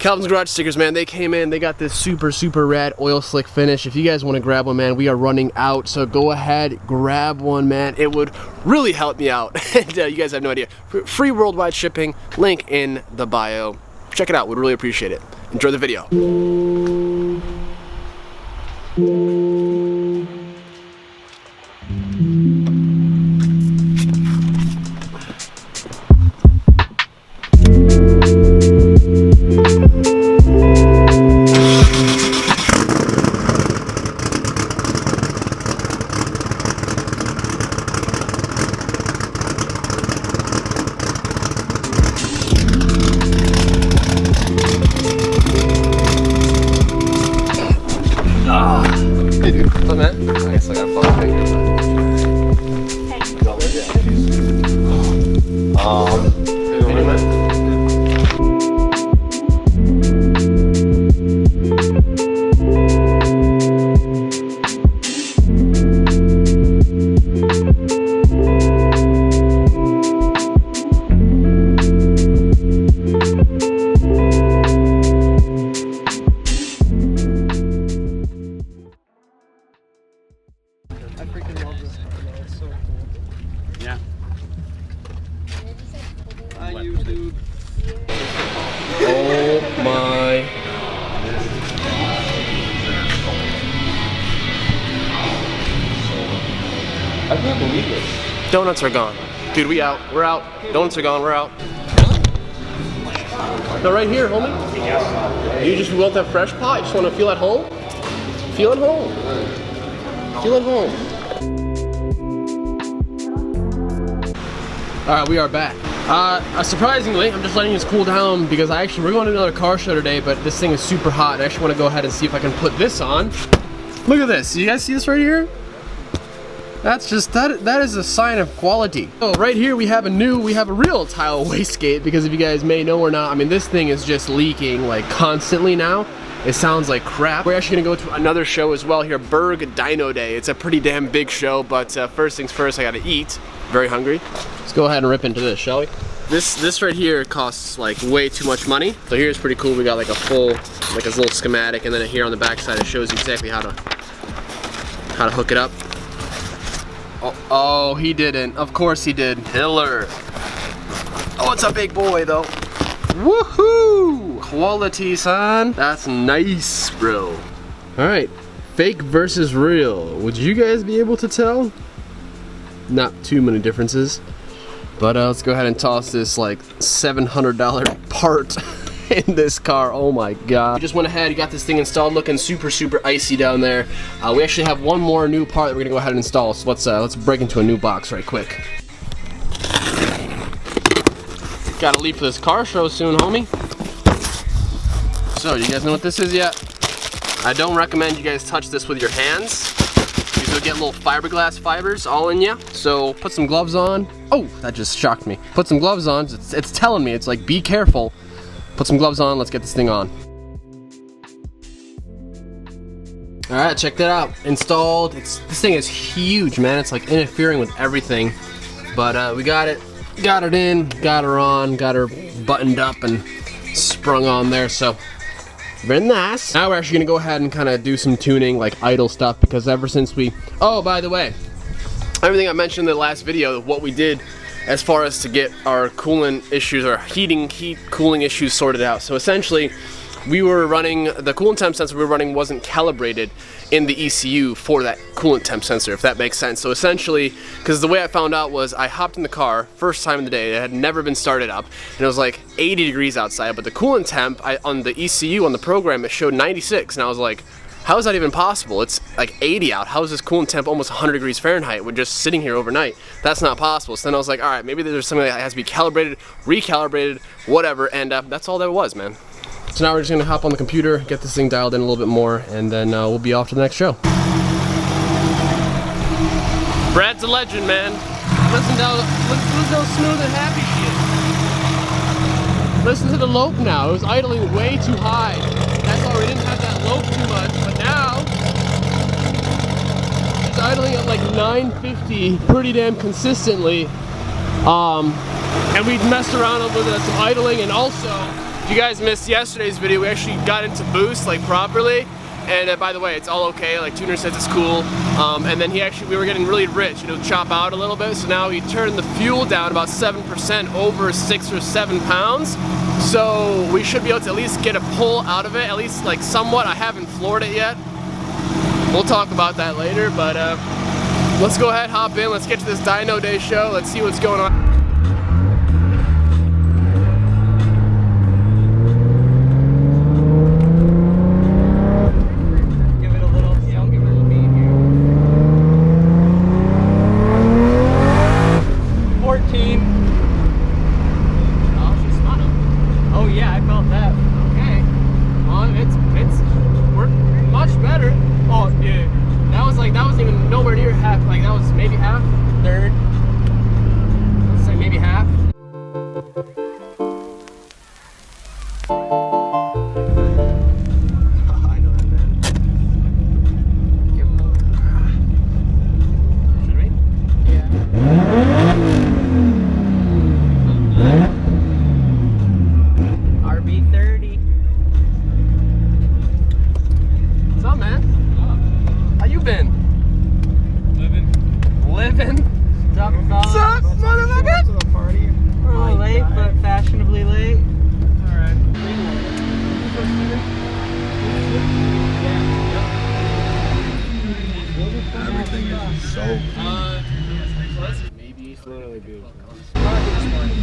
Calvin's Garage stickers, man, they came in. They got this super rad oil slick finish. If you guys want to grab one, man, we are running out. So go ahead, grab one, man. It would really help me out. And you guys have no idea. Free worldwide shipping. Link in the bio. Check it out. Would really appreciate it. Enjoy the video. I can't believe this. Donuts are gone. Dude, we out. We're out. Donuts are gone. We're out. They're right here, homie. You just want that fresh pot? You just want to feel at home? Feel at home. Feel at home. Alright, we are back. Surprisingly, I'm just letting this cool down because we're going to another car show today, but this thing is super hot. I actually want to go ahead and see if I can put this on. Look at this. You guys see this right here? That's just, that is a sign of quality. So right here we have a real tile wastegate, because if you guys may know or not, I mean, this thing is just leaking like constantly now. It sounds like crap. We're actually gonna go to another show as well here, Berg Dino Day. It's a pretty damn big show, but first things first, I gotta eat. Very hungry. Let's go ahead and rip into this, shall we? This right here costs like way too much money. So here's pretty cool. We got like a full, like this little schematic, and then here on the back side it shows you exactly how to hook it up. Oh, he didn't. Of course he did. Killer. Oh, it's a big boy though. Woohoo! Quality, son. That's nice, bro. All right, fake versus real. Would you guys be able to tell? Not too many differences, but let's go ahead and toss this like $700 part in this car. Oh my god. We just went ahead, got this thing installed, looking super icy down there. We actually have one more new part that we're gonna go ahead and install, so let's break into a new box right quick. Gotta leave for this car show soon, homie. So, do you guys know what this is yet? I don't recommend you guys touch this with your hands. You'll get little fiberglass fibers all in you. So put some gloves on. Oh, that just shocked me. Put some gloves on. It's telling me, it's like, be careful. Put some gloves on, let's get this thing on. All right, check that out. Installed. This thing is huge, man. It's like interfering with everything. But we got it in, got her on, got her buttoned up and sprung on there, so very nice. Now we're actually gonna go ahead and kind of do some tuning, like idle stuff, because ever since oh, by the way, everything I mentioned in the last video, what we did as far as to get our coolant issues, our cooling issues sorted out. So essentially, we were running, the coolant temp sensor we were running wasn't calibrated in the ECU for that coolant temp sensor, if that makes sense. So essentially, because the way I found out was I hopped in the car, first time in the day, it had never been started up, and it was like 80 degrees outside, but the coolant temp on the ECU, on the program, it showed 96, and I was like, how is that even possible? It's like 80 out. How is this coolant temp almost 100 degrees Fahrenheit? We're just sitting here overnight. That's not possible. So then I was like, all right, maybe there's something that has to be calibrated, recalibrated, whatever, and that's all that was, man. So now we're just gonna hop on the computer, get this thing dialed in a little bit more, and then we'll be off to the next show. Brad's a legend, man. Listen to how smooth and happy she is. Listen to the lope now. It was idling way too high. That's why we didn't have that lope too much, but now it's idling at like 950 pretty damn consistently. And we messed around with some idling, and also If you guys missed yesterday's video, we actually got into boost like properly. And by the way, it's all okay, like Tuner says it's cool. And then we were getting really rich, you know, chop out a little bit. So now he turned the fuel down about 7% over 6 or 7 pounds. So we should be able to at least get a pull out of it, at least like somewhat. I haven't floored it yet. We'll talk about that later, but let's go ahead, hop in, let's get to this Dyno Day show. Let's see what's going on.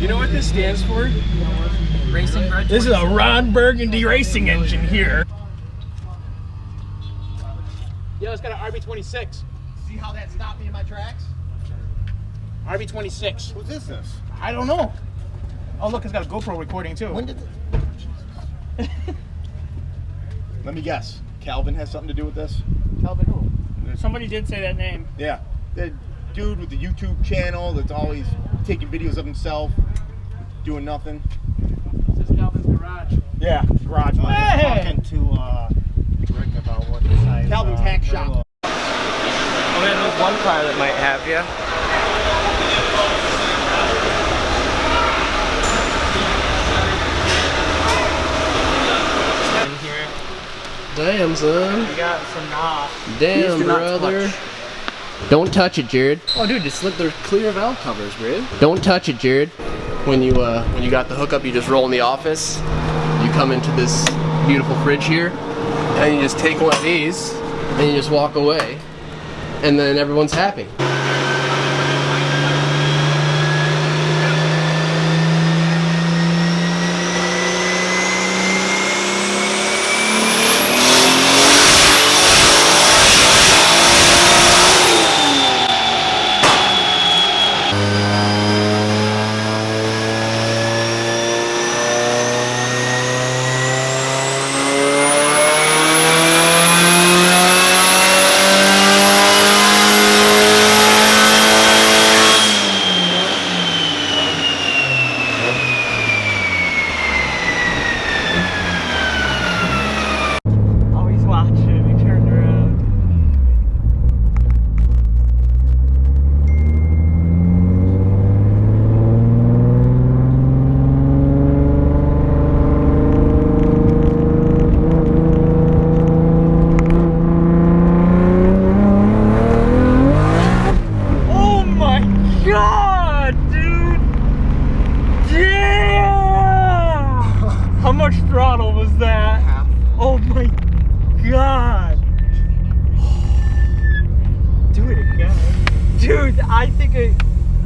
You know what this stands for? Racing Red. This is a Ron Burgundy racing engine here. Yo, it's got an RB26. See how that stopped me in my tracks? RB26. Who's this? I don't know. Oh look, it's got a GoPro recording too. When did it? Let me guess. Calvin has something to do with this? Calvin who? Somebody did say that name. Yeah. The dude with the YouTube channel that's always taking videos of himself, doing nothing. This is Calvin's garage. Yeah, garage. Hey! Talking to Rick about what the size. Calvin's hack shop. Oh man, there's one car that might have you. Damn, son. We got some knob. Damn, brother. Don't touch it, Jared. Oh dude, just slip their clear valve covers, Jared. Don't touch it, Jared. When you got the hookup, you just roll in the office. You come into this beautiful fridge here, and you just take one of these, and you just walk away, and then everyone's happy.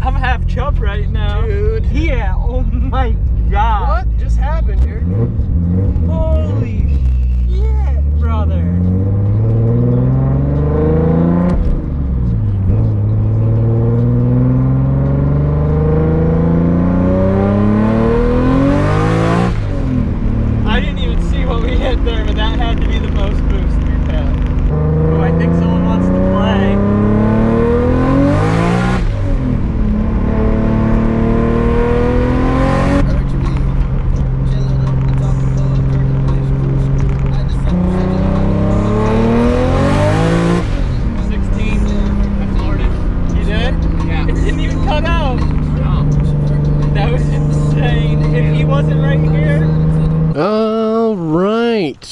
I'm half chub right now. Dude. Yeah, oh my god. What just happened here? Holy shit, brother. I didn't even see what we hit there, but that had to be the most boost we've had. Oh, I think someone wants to play.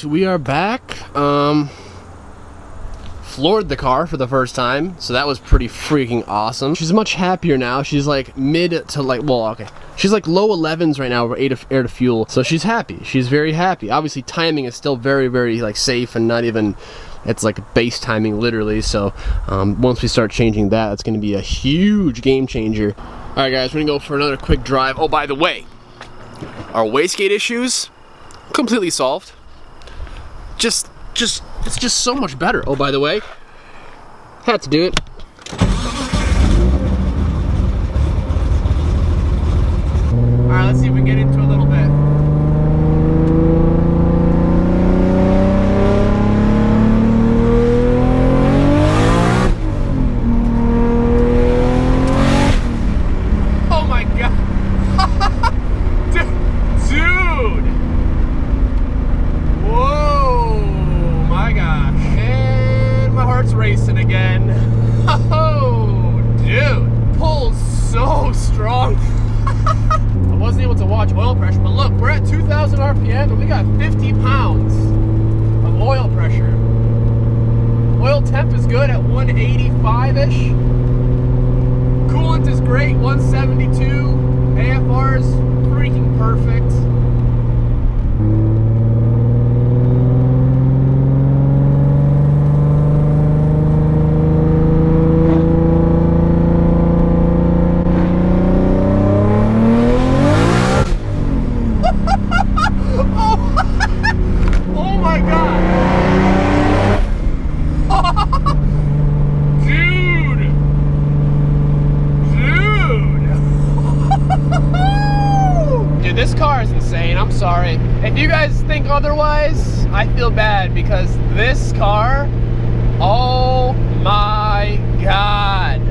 right, we are back. Floored the car for the first time, so that was pretty freaking awesome. She's much happier now. She's like mid to like, well, okay. She's like low 11s right now, air to fuel, so she's happy. She's very happy. Obviously, timing is still very, very like safe and not even, it's like base timing literally, so once we start changing that, it's gonna be a huge game changer. All right, guys, we're gonna go for another quick drive. Oh, by the way, our wastegate issues, completely solved. It's just so much better. Oh, by the way, had to do it. All right, let's see if we can get into a little bit. Oh my God. Dude. Whoa, my gosh. And my heart's racing again. Oh, dude. Pulls so strong. I wasn't able to watch oil pressure, but look, we're at 2,000 RPM and we got 50 pounds of oil pressure. Oil temp is good at 185-ish. Coolant is great, 172. AFR is freaking perfect. Sorry. If you guys think otherwise, I feel bad because this car, oh my God.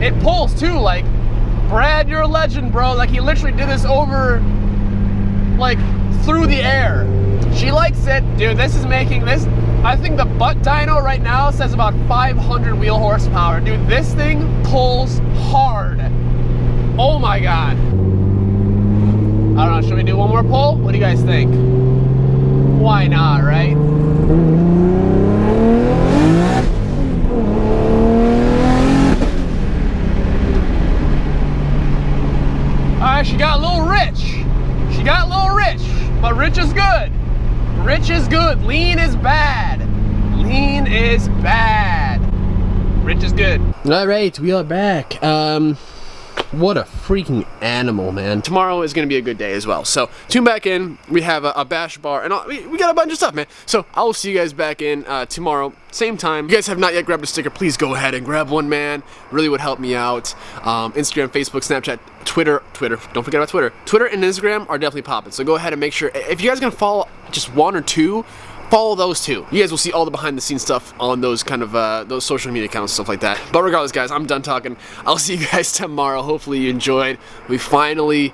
It pulls too, like, Brad, you're a legend, bro. Like, he literally did this over, like, through the air. She likes it. Dude, this is making this, I think the butt dyno right now says about 500 wheel horsepower. Dude, this thing pulls hard. Oh my God. I don't know, should we do one more pull? What do you guys think? Why not, right? Alright, she got a little rich. She got a little rich, but rich is good. Rich is good. Lean is bad. Lean is bad. Rich is good. Alright, we are back. What a freaking animal, man. Tomorrow is going to be a good day as well. So, tune back in. We have a bash bar, and we got a bunch of stuff, man. So, I will see you guys back in tomorrow, same time. If you guys have not yet grabbed a sticker, please go ahead and grab one, man. Really would help me out. Instagram, Facebook, Snapchat, Twitter. Don't forget about Twitter. Twitter and Instagram are definitely popping. So, go ahead and make sure, if you guys are going to follow just one or two, follow those two. You guys will see all the behind the scenes stuff on those kind of those social media accounts, stuff like that. But regardless, guys, I'm done talking. I'll see you guys tomorrow. Hopefully you enjoyed. We finally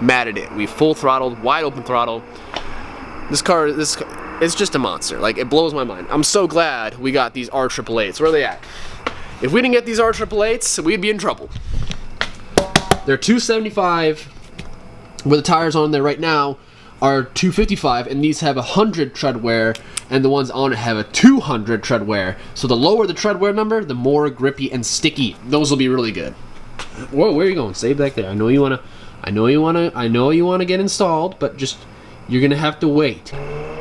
matted it. We full throttled, wide open throttle. This car it's just a monster. Like, it blows my mind. I'm so glad we got these R888s. Where are they at? If we didn't get these R888s, we'd be in trouble. They're 275 with the tires on there right now are 255, and these have 100 tread wear, and the ones on it have a 200 tread wear. So the lower the tread wear number, the more grippy and sticky. Those will be really good. Whoa, where are you going? Stay back there. I know you wanna get installed, but just, you're gonna have to wait.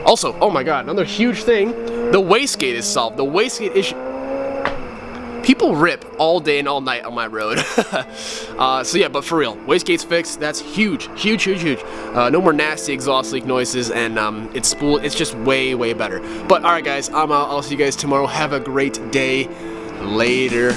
Also, oh my God, another huge thing, the wastegate is solved. The wastegate issue. People rip all day and all night on my road. So yeah, but for real, wastegate's fixed. That's huge. No more nasty exhaust leak noises, and it's just way better. But all right, guys, I'm out. I'll see you guys tomorrow. Have a great day. Later.